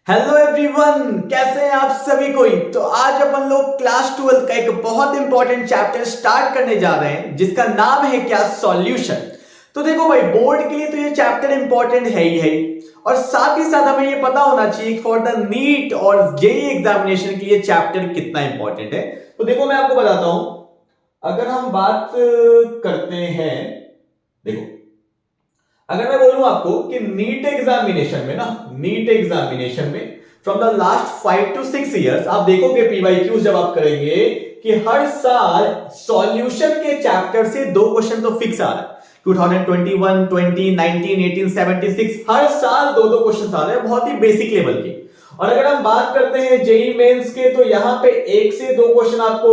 Hello everyone, कैसे हैं आप सभी कोई। तो आज अपन लोग क्लास 12 का एक बहुत इंपॉर्टेंट चैप्टर स्टार्ट करने जा रहे हैं जिसका नाम है क्या, सॉल्यूशन। तो देखो भाई, बोर्ड के लिए तो ये चैप्टर इंपॉर्टेंट है ही है, और साथ ही साथ हमें ये पता होना चाहिए फॉर द नीट और जेईई एग्जामिनेशन के लिए चैप्टर कितना इंपॉर्टेंट है। तो देखो मैं आपको बताता हूं, अगर हम बात करते हैं, देखो अगर मैं बोलूं आपको कि नीट एग्जामिनेशन में from the last 5 to 6 years आप देखोगे पीवाईक्यूज जब आप करेंगे कि हर साल सॉल्यूशन के चैप्टर से 2 क्वेश्चन तो फिक्स आ रहा है। 2021, 20, 19, 18, 76 हर साल 2-2 क्वेश्चन आ रहे हैं, बहुत ही बेसिक लेवल के। और अगर हम बात करते हैं जेईई मेंस के, तो यहां पे 1 से 2 क्वेश्चन आपको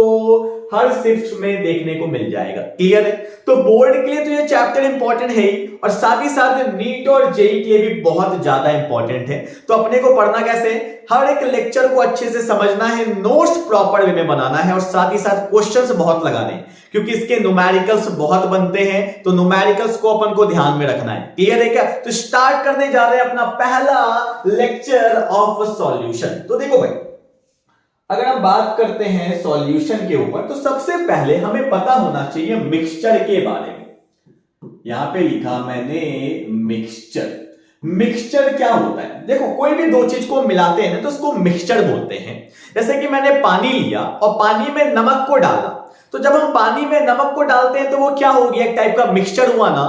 हर शिफ्ट में देखने को मिल जाएगा। क्लियर है? तो बोर्ड के लिए तो ये चैप्टर इंपॉर्टेंट है ही, और साथ ही साथ नीट और जेईई के लिए भी बहुत ज्यादा इंपॉर्टेंट है। तो अपने को पढ़ना कैसे, हर एक लेक्चर को अच्छे से समझना है, नोट्स प्रॉपर वे में बनाना है, और साथ ही साथ क्वेश्चंस बहुत लगाने हैं, क्योंकि इसके न्यूमेरिकल्स बहुत बनते हैं। तो न्यूमेरिकल्स को अपन को ध्यान में रखना है। क्लियर है क्या? तो स्टार्ट करने जा रहे हैं अपना पहला लेक्चर ऑफ सॉल्यूशन। तो देखो भाई, अगर हम बात करते हैं सॉल्यूशन के ऊपर, तो सबसे पहले हमें पता होना चाहिए मिक्सचर के बारे में। यहां पे लिखा मैंने मिक्सचर। मिक्सचर क्या होता है? देखो, कोई भी 2 चीज को मिलाते हैं ना, तो उसको मिक्सचर बोलते हैं। जैसे कि मैंने पानी लिया और पानी में नमक को डाला, तो जब हम पानी में नमक को डालते हैं तो वो क्या हो गया, एक टाइप का मिक्सचर हुआ ना।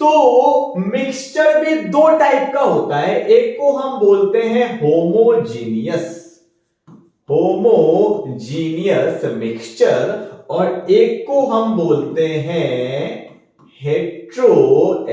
तो मिक्सचर भी 2 टाइप का होता है, एक को हम बोलते हैं होमोजीनियस मिक्सचर, और एक को हम बोलते हैं हेट्रोजीनियस।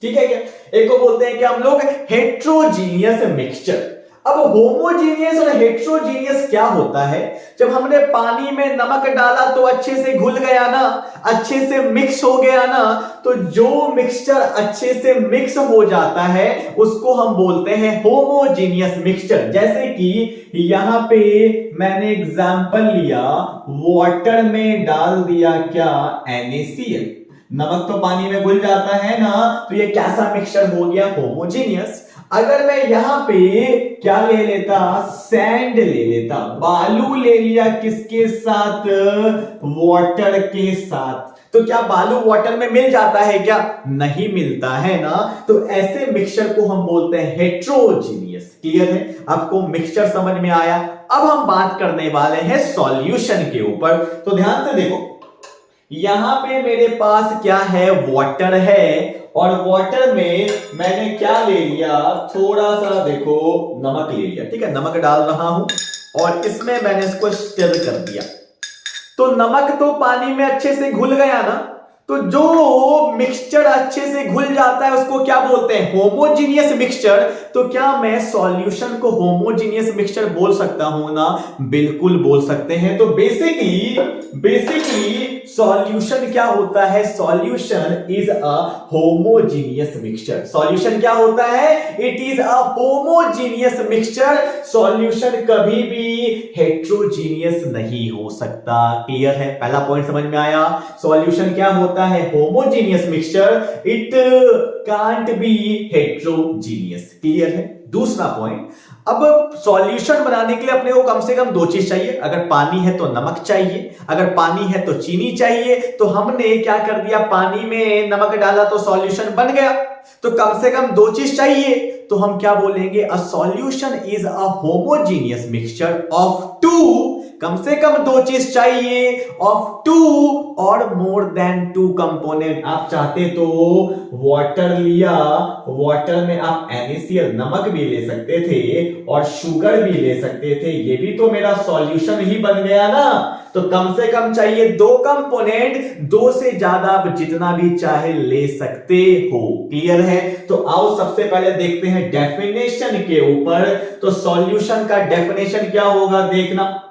ठीक है क्या? एक को बोलते हैं कि हम लोग हेट्रोजीनियस मिक्सचर। अब होमोजीनियस और हेट्रोजीनियस क्या होता है? जब हमने पानी में नमक डाला तो अच्छे से घुल गया ना, अच्छे से मिक्स हो गया ना, तो जो मिक्सचर अच्छे से मिक्स हो जाता है उसको हम बोलते हैं होमोजीनियस मिक्सचर। जैसे कि यहां पे मैंने एग्जांपल लिया, वाटर में डाल दिया क्या, NaCl। नमक तो पानी में घुल जाता है ना, तो ये कैसा मिक्सचर हो गया, होमोजीनियस। अगर मैं यहां पे क्या ले लेता, सैंड ले लेता, बालू ले लिया, किसके साथ, वाटर के साथ, तो क्या बालू वाटर में मिल जाता है क्या? नहीं मिलता है ना। तो ऐसे मिक्सचर को हम बोलते हैं हेट्रोजीनियस। क्लियर है? आपको मिक्सचर समझ में आया। अब हम बात करने वाले हैं सॉल्यूशन के ऊपर। तो ध्यान से देखो, यहां पे मेरे पास क्या है, वाटर है, और वाटर में मैंने क्या ले लिया, थोड़ा सा देखो नमक ले लिया। ठीक है, नमक डाल रहा हूं और इसमें मैंने इसको स्टर कर दिया। तो नमक तो पानी में अच्छे से घुल गया ना, तो जो मिक्सचर अच्छे से घुल जाता है उसको क्या बोलते हैं, होमोजीनियस मिक्सचर। तो क्या मैं सॉल्यूशन को होमोजीनियस मिक्सचर बोल सकता हूं ना? बिल्कुल बोल सकते हैं। तो बेसिकली सॉल्यूशन क्या होता है, solution is a homogeneous mixture. Solution क्या होता है, it is a homogeneous mixture. Solution कभी भी हेट्रोजीनियस नहीं हो सकता। क्लियर है? पहला पॉइंट समझ में आया। सॉल्यूशन क्या होता है, homogeneous mixture, it can't be heterogeneous. Clear है? दूसरा पॉइंट, अब सॉल्यूशन बनाने के लिए अपने को कम से कम 2 चीज चाहिए। अगर पानी है तो नमक चाहिए, अगर पानी है तो चीनी चाहिए। तो हमने क्या कर दिया, पानी में नमक डाला तो सॉल्यूशन बन गया। तो कम से कम 2 चीज चाहिए, तो हम क्या बोलेंगे, a solution is a homogeneous mixture of 2, कम से कम 2 चीज चाहिए, ऑफ 2 और मोर देन 2 कंपोनेंट। आप चाहते तो वाटर लिया, वाटर में आप NaCl नमक भी ले सकते थे और शुगर भी ले सकते थे, ये भी तो मेरा सॉल्यूशन ही बन गया ना। तो कम से कम चाहिए 2 कंपोनेंट, 2 से ज्यादा आप जितना भी चाहे ले सकते हो। क्लियर है? तो आओ सबसे पहले देखते हैं डेफिनेशन के ऊपर। तो सॉल्यूशन का डेफिनेशन क्या होगा, देखना।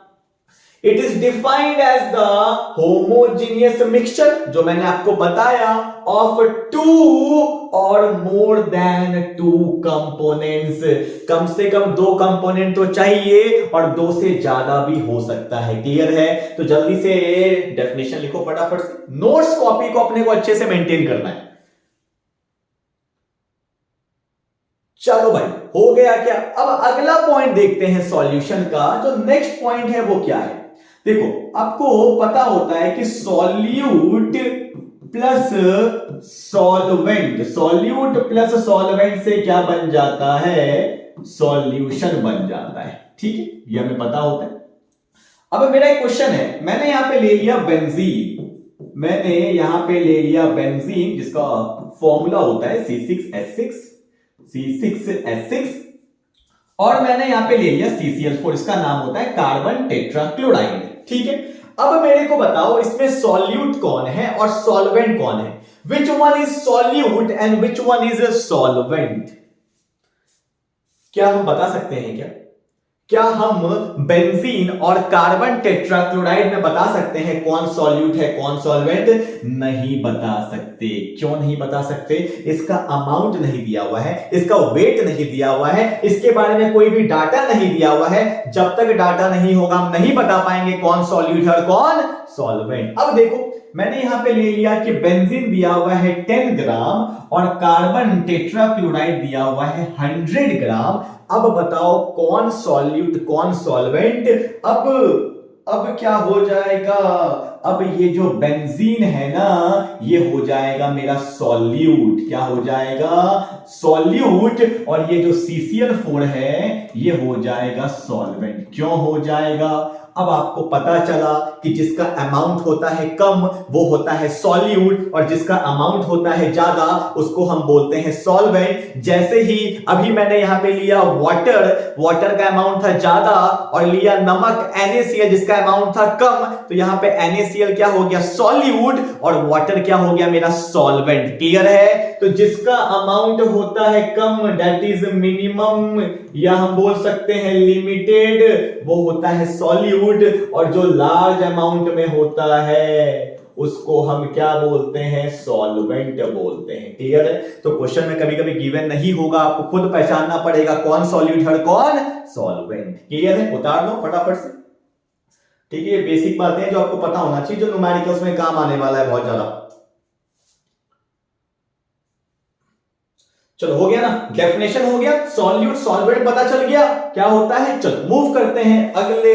It is defined as the homogeneous mixture, जो मैंने आपको बताया, ऑफ 2 और मोर देन 2 कंपोनेंट्स। कम से कम 2 कंपोनेंट तो चाहिए और 2 से ज्यादा भी हो सकता है। क्लियर है? तो जल्दी से डेफिनेशन लिखो फटाफट से। नोट्स कॉपी को अपने को अच्छे से मेंटेन करना है। चलो भाई, हो गया क्या? अब अगला पॉइंट देखते हैं सॉल्यूशन का। जो नेक्स्ट पॉइंट है वो क्या है? देखो, आपको पता होता है कि solute plus solvent, solute plus solvent से क्या बन जाता है? सॉल्यूशन बन जाता है। ठीक है, ये हमें पता होता है। अब मेरा एक क्वेश्चन है, मैंने यहां पे ले लिया बेंजीन, मैंने यहां पे ले लिया बेंजीन जिसका फॉर्मूला होता है C6H6, C6H6, और मैंने यहां पे ले लिया CCl4, इसका नाम होता है कार्बन टेट्राक्लोराइड। ठीक है, अब मेरे को बताओ इसमें सॉल्यूट कौन है और सॉल्वेंट कौन है? Which one is solute and which one is solvent? क्या हम बता सकते हैं क्या? क्या हम बेंजीन और कार्बन टेट्राक्लोराइड में बता सकते हैं कौन सॉल्यूट है कौन सॉल्वेंट? नहीं बता सकते। क्यों नहीं बता सकते? इसका अमाउंट नहीं दिया हुआ है, इसका वेट नहीं दिया हुआ है, इसके बारे में कोई भी डाटा नहीं दिया हुआ है। जब तक डाटा नहीं होगा हम नहीं बता पाएंगे कौन सॉल्यूट है और कौन सॉल्वेंट। अब देखो, मैंने यहां पे ले लिया कि बेंजीन दिया हुआ है 10 ग्राम और कार्बन टेट्राक्लोराइड दिया हुआ है 100 ग्राम। अब बताओ कौन सॉल्यूट कौन सॉल्वेंट? अब क्या हो जाएगा? अब ये जो बेंजीन है ना, ये हो जाएगा मेरा सॉल्यूट। क्या हो जाएगा? सॉल्यूट। और ये जो CCl4 है ये हो जाएगा सॉल्वेंट। क्यों हो जाएगा? अब आपको पता चला कि जिसका अमाउंट होता है कम वो होता है सॉल्यूट, और जिसका अमाउंट होता है ज्यादा उसको हम बोलते हैं सॉल्वेंट। जैसे ही अभी मैंने यहां पे लिया वाटर, वाटर का अमाउंट था ज्यादा, और लिया नमक NaCl जिसका अमाउंट था कम, तो यहां पे NaCl क्या हो गया? सॉल्यूट, और वाटर क्या हो गया? मेरा सॉल्वेंट। क्लियर है? तो जिसका अमाउंट होता है कम, दैट इज मिनिमम, या हम बोल सकते हैं लिमिटेड, वो होता है सॉल्यूट, और जो लार्ज अमाउंट में होता है उसको हम क्या बोलते हैं? सॉल्वेंट बोलते हैं। क्लियर है? तो क्वेश्चन में कभी कभी गिवन नहीं होगा, आपको खुद पहचानना पड़ेगा कौन सॉल्यूट है कौन सॉल्वेंट। क्लियर है? उतार लो फटाफट से। ठीक है, ये बेसिक बातें हैं जो आपको पता होना चाहिए, जो न्यूमेरिकल्स में काम आने वाला है बहुत ज्यादा। चलो, हो गया ना? डेफिनेशन हो गया, सॉल्यूट सॉल्वेंट पता चल गया क्या होता है। चलो मूव करते हैं अगले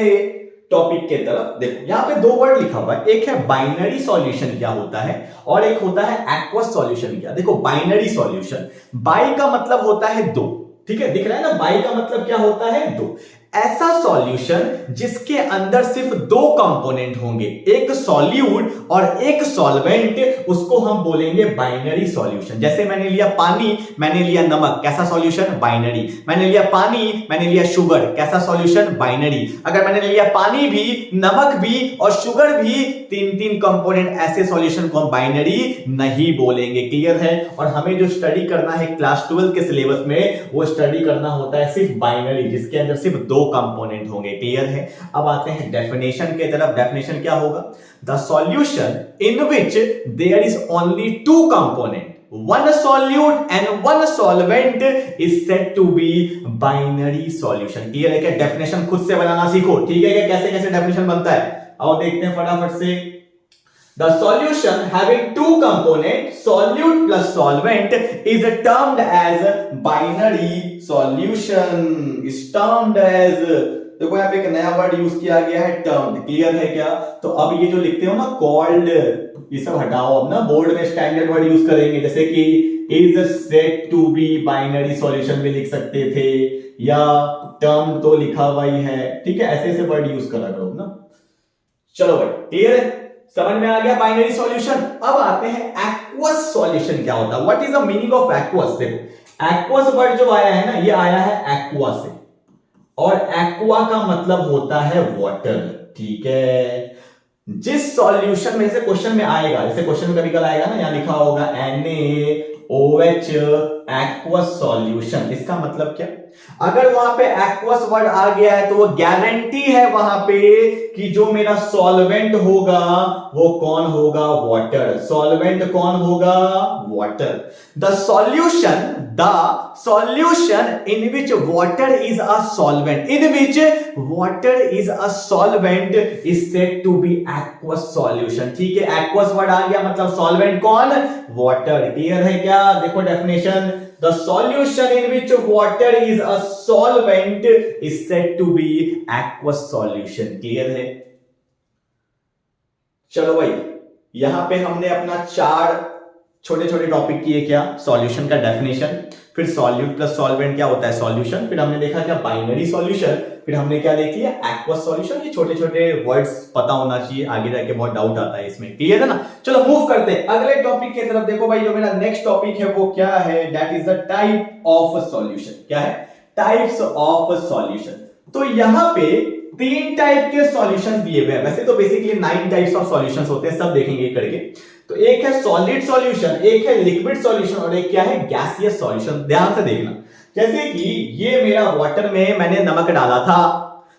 टॉपिक के तरफ। देखो, यहां पे दो वर्ड लिखा हुआ है, एक है बाइनरी सॉल्यूशन क्या होता है, और एक होता है एक्वस सॉल्यूशन क्या। देखो, बाइनरी सॉल्यूशन, बाई का मतलब होता है दो। ठीक है, दिख रहा है ना? बाई का मतलब क्या होता है? दो। ऐसा सॉल्यूशन जिसके अंदर सिर्फ दो कंपोनेंट होंगे, एक सॉल्यूट और एक सॉल्वेंट, उसको हम बोलेंगे बाइनरी सॉल्यूशन। जैसे मैंने लिया पानी, मैंने लिया नमक, कैसा सॉल्यूशन? बाइनरी। मैंने लिया पानी, मैंने लिया शुगर, कैसा सॉल्यूशन? बाइनरी। अगर मैंने लिया पानी भी, नमक भी और शुगर भी, तीन तीन कंपोनेंट, ऐसे सॉल्यूशन को हम बाइनरी नहीं बोलेंगे। क्लियर है? और हमें जो स्टडी करना है क्लास 12 के सिलेबस में, वो स्टडी करना होता है सिर्फ बाइनरी, जिसके अंदर सिर्फ दो कंपोनेंट होंगे। क्लियर है? अब आते हैं डेफिनेशन के तरफ। डेफिनेशन क्या होगा? The solution in which there is only two component, one solute and one solvent is said to be binary solution। Clear है? क्या डेफिनेशन खुद से बनाना सीखो। ठीक है? कैसे कैसे डेफिनेशन बनता है, आओ देखते हैं फटाफट से। The solution having two components, solute plus solvent, is termed as binary solution। is termed as, देखो यहाँ पे एक नया वर्ड यूज किया गया है, टर्म्ड। क्लियर है क्या? तो अब ये जो लिखते हो ना कॉल्ड, ये सब हटाओ। अब ना बोर्ड में स्टैंडर्ड वर्ड यूज करेंगे, जैसे कि is said to be binary solution भी लिख सकते थे, या टर्म तो लिखा हुआ ही है। ठीक है, ऐसे ऐसे वर्ड यूज करा करो ना। चलो भाई, क्लियर है? समझ में आ गया बाइनरी सॉल्यूशन। अब आते हैं एक्वस सॉल्यूशन क्या होता है। What is the meaning of aqueous? देखो, एक्वस वर्ड जो आया है ना, ये आया है एक्वा से, और एक्वा का मतलब होता है वाटर। ठीक है? जिस सॉल्यूशन में से क्वेश्चन में आएगा, जैसे क्वेश्चन में कभी कल आएगा ना, यहां लिखा होगा NaOH एक्वस सॉल्यूशन, इसका मतलब क्या? अगर वहां पे एक्वस वर्ड आ गया है तो वो गारंटी है वहां पे कि जो मेरा सॉल्वेंट होगा वो कौन होगा? वाटर। सॉल्वेंट कौन होगा? Water. The solution in which water is a solvent, in which water is a solvent is said to be aqueous solution. ठीक है? एक्वस वर्ड आ गया मतलब सॉल्वेंट कौन? वाटर। क्लियर है क्या? देखो definition, the solution in which water is a solvent is said to be aqueous solution. Clear है? चलो भाई, यहां पे हमने अपना 4 छोटे छोटे टॉपिक किए। क्या? सॉल्यूशन का डेफिनेशन, फिर सॉल्यूट प्लस सॉल्वेंट क्या होता है सॉल्यूशन, फिर हमने देखा क्या बाइनरी सॉल्यूशन, फिर हमने क्या देख लिया एक्वस सॉल्यूशन। ये छोटे छोटे वर्ड्स पता होना चाहिए, आगे जाके बहुत डाउट आता है इसमें। क्लियर है ना? चलो मूव करते हैं अगले टॉपिक की तरफ। देखो भाई, जो मेरा नेक्स्ट टॉपिक है वो क्या है, that is the type of solution. क्या है? Types of solution. तो यहां पे 3 टाइप के सॉल्यूशन दिए हुए हैं। वैसे तो बेसिकली 9 टाइप्स ऑफ सॉल्यूशंस होते हैं, सब देखेंगे करके। तो एक है सॉलिड सॉल्यूशन, एक है लिक्विड सॉल्यूशन और एक क्या है गैसियस सॉल्यूशन। ध्यान से देखना, जैसे कि ये मेरा वाटर में मैंने नमक डाला था,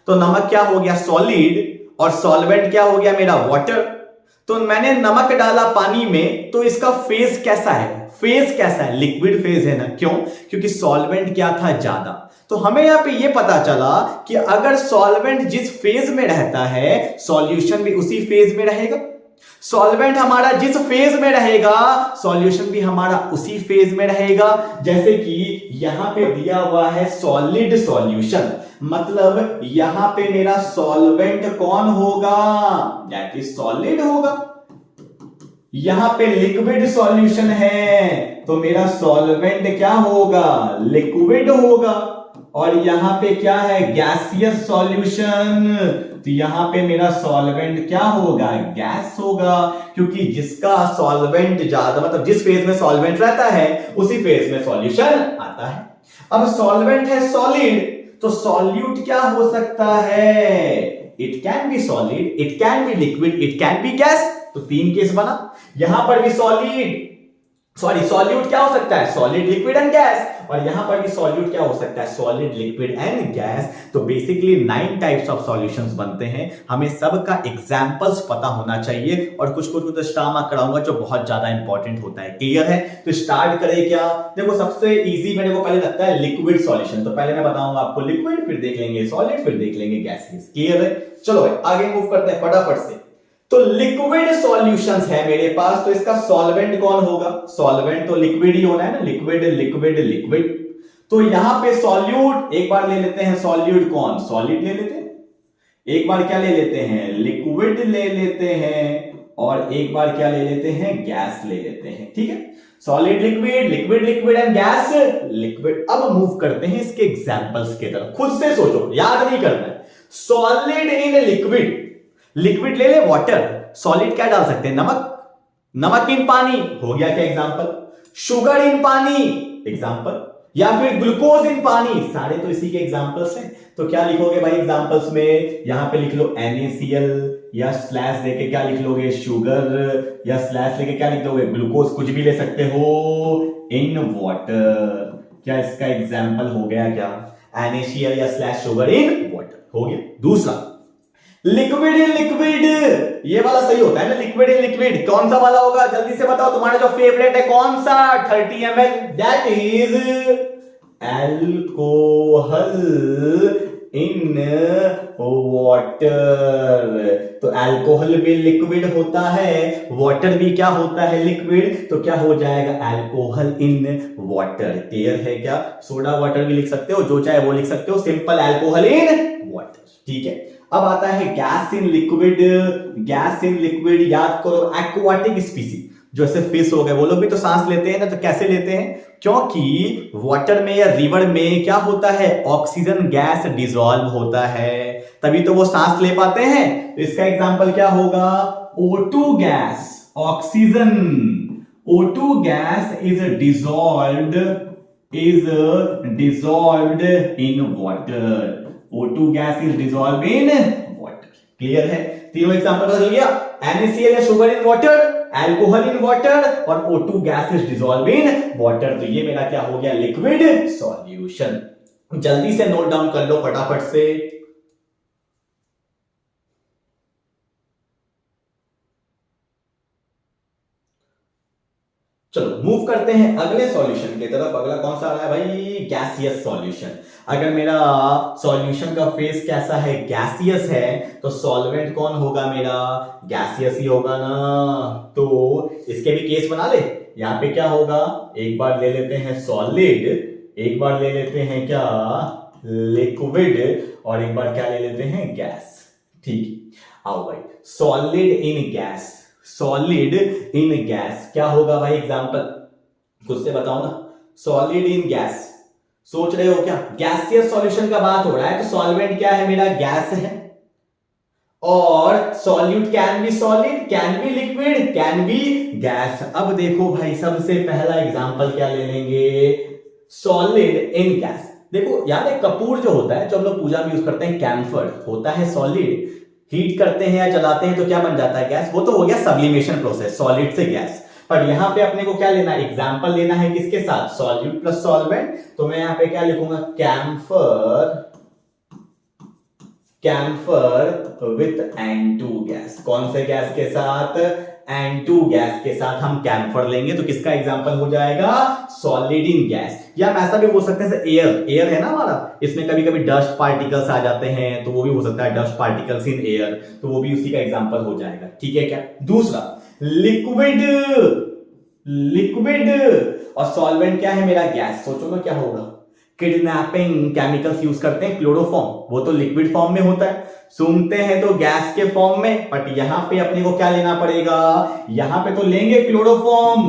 तो नमक क्या हो गया सॉलिड, और सॉल्वेंट क्या हो गया मेरा वाटर। तो मैंने नमक डाला पानी में, तो इसका फेज कैसा है? फेज कैसा है? लिक्विड फेज है ना। क्यों? क्योंकि सॉल्वेंट क्या था ज्यादा। तो हमें यहां पे ये पता चला कि अगर सॉल्वेंट जिस फेज में रहता है, सॉल्यूशन भी उसी फेज में रहेगा। सॉल्वेंट हमारा जिस फेज में रहेगा, सॉल्यूशन भी हमारा उसी फेज में रहेगा। जैसे कि यहां पे दिया हुआ है सॉलिड सॉल्यूशन, मतलब यहां पे मेरा सॉल्वेंट कौन होगा? दैट इज सॉलिड होगा। यहां पे लिक्विड सॉल्यूशन है, तो मेरा सॉल्वेंट क्या होगा? लिक्विड होगा। और यहां पे क्या है? गैसियस सॉल्यूशन, तो यहां पे मेरा सॉल्वेंट क्या होगा? गैस होगा। क्योंकि जिसका सॉल्वेंट ज्यादा, मतलब जिस फेज में सॉल्वेंट रहता है उसी फेज में सॉल्यूशन आता है। अब सॉल्वेंट है सॉलिड, तो सॉल्यूट क्या हो सकता है? It can be solid, it can be liquid, it can be gas. तो 3 केस बना। यहां पर भी सॉल्यूट क्या हो सकता है? Solid, liquid and gas. और यहां पर भी सॉल्यूट क्या हो सकता है? Solid, liquid and gas. तो बेसिकली 9 टाइप्स ऑफ सॉल्यूशंस बनते हैं। हमें सबका एग्जांपल्स पता होना चाहिए, और कुछ तो स्टार मार्क कराऊंगा जो बहुत ज्यादा इंपॉर्टेंट होता है। क्लियर है? तो स्टार्ट करें क्या? देखो, सबसे इजी मेरे को पहले लगता है लिक्विड सॉल्यूशन। तो पहले मैं बताऊंगा आपको लिक्विड, फिर देख लेंगे सॉलिड, फिर देख लेंगे गैसेस। क्लियर है? चलो भाई आगे मूव करते हैं फटाफट से। तो लिक्विड सॉल्यूशंस है मेरे पास, तो इसका सॉल्वेंट कौन होगा? सॉल्वेंट तो लिक्विड ही होना है ना, लिक्विड लिक्विड लिक्विड। तो यहां पे सॉल्यूट एक बार ले लेते हैं, सॉल्यूट कौन? सॉलिड ले लेते हैं। एक बार क्या ले लेते हैं? लिक्विड ले लेते हैं। और एक बार क्या ले लेते हैं? गैस ले लेते हैं। ठीक है? Solid liquid, liquid liquid and gas liquid. अब मूव करते हैं इसके एग्जांपल्स की तरफ। खुद से सोचो, याद नहीं करना है। सॉलिड इन लिक्विड, लिक्विड ले ले वाटर, सॉलिड क्या डाल सकते हैं? नमक। नमक इन पानी हो गया क्या एग्जांपल? शुगर इन पानी एग्जांपल, या फिर ग्लूकोज इन पानी, सारे तो इसी के एग्जांपल्स हैं। तो क्या लिखोगे भाई एग्जांपल्स में? यहां पे लिख लो NaCl, या स्लैश देके क्या लिख लोगे? शुगर, या स्लैश लेके क्या लिख दोगे? ग्लूकोज, कुछ भी ले सकते हो इन वाटर। क्या इसका एग्जांपल हो गया क्या? NaCl या स्लैश शुगर इन वाटर हो गया। दूसरा लिक्विड इन लिक्विड, ये वाला सही होता है ना, लिक्विड इन लिक्विड। कौन सा वाला होगा? जल्दी से बताओ, तुम्हारा जो फेवरेट है कौन सा? 30 ml, that is alcohol in water. तो अल्कोहल भी लिक्विड होता है, वाटर भी क्या होता है? लिक्विड। तो क्या हो जाएगा? Alcohol in water. क्लियर है क्या? सोडा वाटर भी लिख सकते हो, जो चाहे वो लिख सकते हो, सिंपल अल्कोहल इन वाटर। ठीक है? अब आता है gas in liquid. Gas in liquid याद करो, एक्वाटिक स्पीसी, जैसे फिश हो गए, वो लोग भी तो सांस लेते हैं ना। तो कैसे लेते हैं? क्योंकि वाटर में या रिवर में क्या होता है? ऑक्सीजन गैस डिसॉल्व होता है, तभी तो वो सांस ले पाते हैं। तो इसका एग्जांपल क्या होगा? O2 gas, oxygen. O2 gas is dissolved in water. O2 gas is dissolve in water. Clear है? तीनों एग्जांपल बदल गया। NaCl या sugar in water, alcohol in water, और O2 gas is dissolve in water. तो ये मेरा क्या हो गया? Liquid solution. जल्दी से नोट डाउन कर लो फटाफट से। चलो मूव करते हैं अगले सॉल्यूशन की तरफ। अगला कौन सा आ रहा है भाई? Gaseous solution. अगर मेरा सॉल्यूशन का फेस कैसा है? गैसियस है, तो सॉल्वेंट कौन होगा मेरा? गैसियस ही होगा ना। तो इसके भी केस बना ले। यहाँ पे क्या होगा, एक बार ले लेते हैं सॉलिड, एक बार ले लेते हैं क्या लिक्विड, और एक बार क्या ले लेते हैं गैस। ठीक, आओ भाई, solid in gas, solid in gas क्या होगा भाई, एग्जांपल खुद से बताओ ना। सॉलिड इन गैस, सोच रहे हो क्या, गैसियस सॉल्यूशन का बात हो रहा है, तो सॉल्वेंट क्या है मेरा, गैस है, और solute can be solid, can be liquid, can be gas. अब देखो भाई, सबसे पहला एग्जांपल क्या ले लेंगे, सॉलिड इन गैस। देखो यार, एक कपूर जो होता है, जो हम लोग पूजा में यूज करते हैं, कैम्फर होता है सॉलिड, हीट करते हैं या जलाते हैं तो क्या बन जाता है, गैस। वो तो हो गया सब्लिमेशन प्रोसेस, सॉलिड से गैस। पर यहां पे अपने को क्या लेना है, एग्जांपल लेना है किसके साथ, सॉल्यूट प्लस सॉल्वेंट। तो मैं यहां पे क्या लिखूंगा, camphor, camphor with N2 gas. कौन से गैस के साथ, N2 गैस के साथ हम कैम्फर लेंगे, तो किसका एग्जांपल हो जाएगा, सॉलिड इन गैस। या हम ऐसा भी बोल सकते हैं, एयर, एयर है ना हमारा, इसमें कभी कभी डस्ट पार्टिकल्स आ जाते हैं, तो वो भी हो सकता है डस्ट पार्टिकल्स इन एयर, तो वो भी उसी का एग्जांपल हो जाएगा। ठीक है क्या। दूसरा लिक्विड, लिक्विड और सॉल्वेंट क्या है मेरा, गैस। सोचो ना क्या होगा, किडनैपिंग केमिकल्स यूज करते हैं, क्लोरोफॉर्म, वो तो लिक्विड फॉर्म में होता है, सूंघते हैं तो गैस के फॉर्म में। बट यहां पे अपने को क्या लेना पड़ेगा, यहां पे तो लेंगे क्लोरोफॉर्म,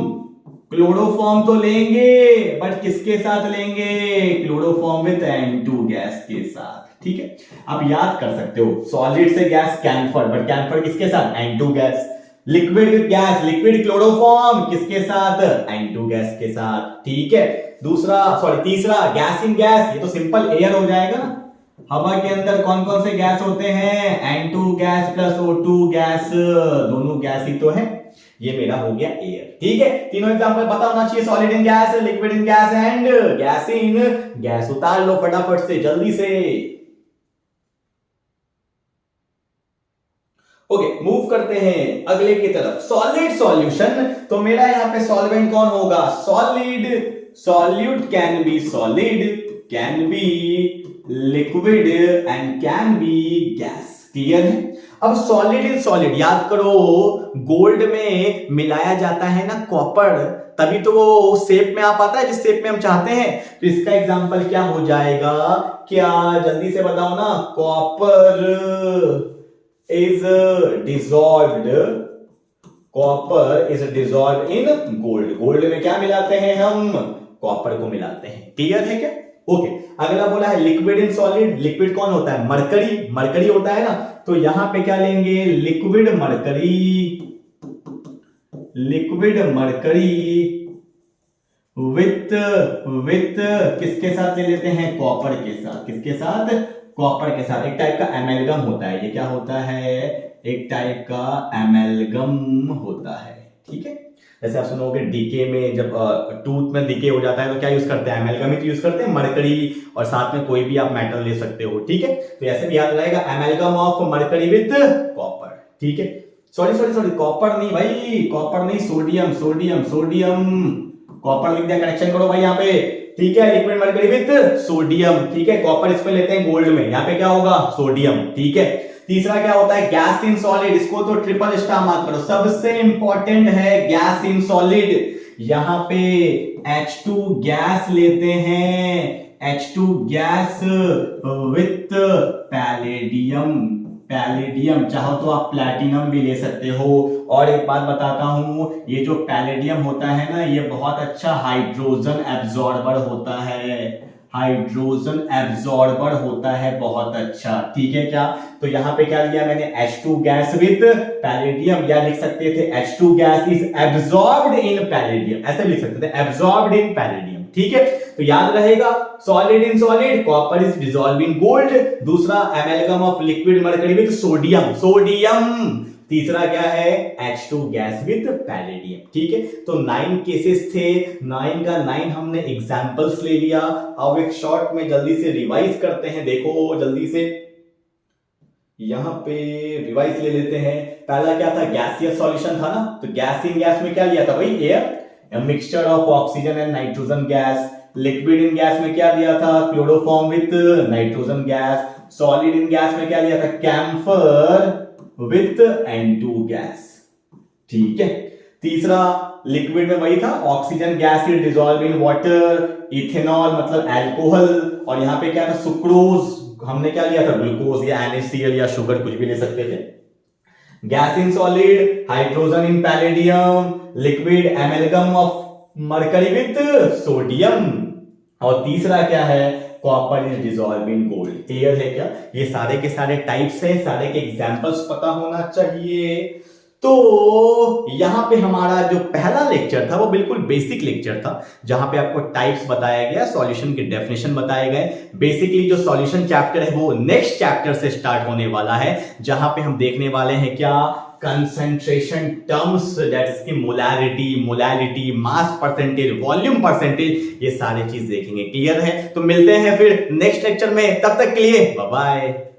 क्लोरोफॉर्म तो लेंगे, बट किसके साथ लेंगे, क्लोरोफॉर्म विद N2 गैस के साथ। ठीक है, आप याद कर सकते हो, सॉलिड से गैस कैम्फर, बट कैम्फर किसके साथ, N2 gas. Liquid with gas, liquid chloroform किसके साथ, N2 गैस के साथ। ठीक है, दूसरा सॉरी तीसरा गैस इन गैस, ये तो सिंपल एयर हो जाएगा ना। हवा के अंदर कौन कौन से गैस होते हैं, N2 gas plus O2 gas, दोनों गैस ही तो है, ये मेरा हो गया एयर। ठीक है, तीनों एग्जांपल पता होना चाहिए, solid in gas, liquid in gas and gas in gas. उतार लो फटाफट से, जल्दी से। ओके, मूव करते हैं अगले की तरफ, सॉलिड सॉल्यूशन। तो मेरा यहां पे सॉल्वेंट कौन होगा, solid, solute can be solid, can be liquid and can be gas. Clear है। अब सॉलिड इन सॉलिड याद करो, गोल्ड में मिलाया जाता है ना कॉपर, तभी तो वो शेप में आ पाता है जिस शेप में हम चाहते हैं। तो इसका एग्जांपल क्या हो जाएगा, क्या जल्दी से बताओ ना, copper is dissolved, copper is dissolved in gold। Gold में क्या मिलाते हैं हम, कॉपर को मिलाते हैं। क्लियर है क्या। ओके, अगला बोला है लिक्विड इन सॉलिड। लिक्विड कौन होता है, मरकरी, मरकरी होता है ना। तो यहां पे क्या लेंगे, liquid mercury, liquid mercury with with किसके साथ ले लेते हैं, कॉपर के साथ। किसके साथ, कॉपर के साथ। एक टाइप का एमेलगम होता है, ये क्या होता है, एक टाइप का एमेलगम होता है। ठीक है, जैसे आप सुनोगे डीके में, जब टूथ में डीके हो जाता है तो क्या यूज करते हैं, एमेलगम ही तो यूज करते हैं, मरकरी, और साथ में कोई भी आप मेटल ले सकते हो। ठीक है, तो ऐसे भी याद रहेगा, एमेलगम ऑफ मरकरी विथ कॉपर। ठीक है, सॉरी सॉरी सॉरी, कॉपर नहीं भाई, कॉपर नहीं, सोडियम, सोडियम, सोडियम, कॉपर लिख दिया, कनेक्शन करो भाई यहाँ पे। ठीक है, लिक्विड मरकरी विथ सोडियम। ठीक है, कॉपर इसमें लेते हैं गोल्ड में, यहाँ पे क्या होगा, सोडियम। ठीक है, तीसरा क्या होता है, गैस इन सॉलिड। इसको तो ट्रिपल स्टार मार्क करो, सबसे इंपॉर्टेंट है गैस इन सॉलिड। यहां पे H2 गैस लेते हैं, H2 gas with palladium, palladium, चाहो तो आप प्लैटिनम भी ले सकते हो। और एक बात बताता हूं, ये जो पैलेडियम होता है ना, ये बहुत अच्छा हाइड्रोजन एब्जॉर्बर होता है, हाइड्रोजन एब्जॉर्बर होता है, बहुत अच्छा। ठीक है क्या, तो यहां पे क्या लिया मैंने, H2 गैस विथ पैलेडियम, या लिख सकते थे H2 gas is absorbed in palladium, ऐसे लिख सकते थे, एब्जॉर्ब्ड इन पैलेडियम। ठीक है, तो याद रहेगा, solid in solid, copper is dissolve in gold. दूसरा amalgam of liquid mercury with sodium, sodium. तीसरा क्या है, H2 गैस विथ पैलेडियम। ठीक है, तो 9 केसेस थे, 9 का 9 हमने एग्जांपल्स ले लिया। अब एक शॉर्ट में जल्दी से रिवाइज करते हैं, देखो जल्दी से यहां पे रिवाइज ले लेते हैं। पहला क्या था, गैसियस सॉल्यूशन था ना, तो गैस इन गैस में क्या लिया था भाई, air, mixture of oxygen and nitrogen gas. Liquid in gas में क्या दिया था, chloroform with nitrogen gas. Solid in gas में क्या लिया था, कैम्फर विथ N2 गैस। ठीक है, तीसरा लिक्विड में वही था, oxygen gas is dissolve in water, ethanol मतलब अल्कोहल, और यहाँ पे क्या था, सुक्रोज, हमने क्या लिया था, ग्लूकोज या NaCl या शुगर, कुछ भी ले सकते थे। Gas in solid, hydrogen in palladium, liquid एमेलगम of mercury with sodium, और तीसरा क्या है, copper is dissolve in gold. Clear है क्या? ये सारे के सारे टाइप्स हैं, सारे के एग्जांपल्स पता होना चाहिए। तो यहां पे हमारा जो पहला लेक्चर था वो बिल्कुल बेसिक लेक्चर था, जहां पे आपको टाइप्स बताया गया, सॉल्यूशन के डेफिनेशन बताए गए। बेसिकली जो सॉल्यूशन चैप्टर है वो नेक्स्ट चैप्टर से स्टार्ट होने वाला है, जहां पे हम देखने वाले हैं क्या, कंसंट्रेशन टर्म्स, दैट इज की molarity, mass percentage, volume percentage, ये सारी चीज देखेंगे। क्लियर है? तो मिलते हैं फिर नेक्स्ट लेक्चर में, तब तक के लिए बाय बाय।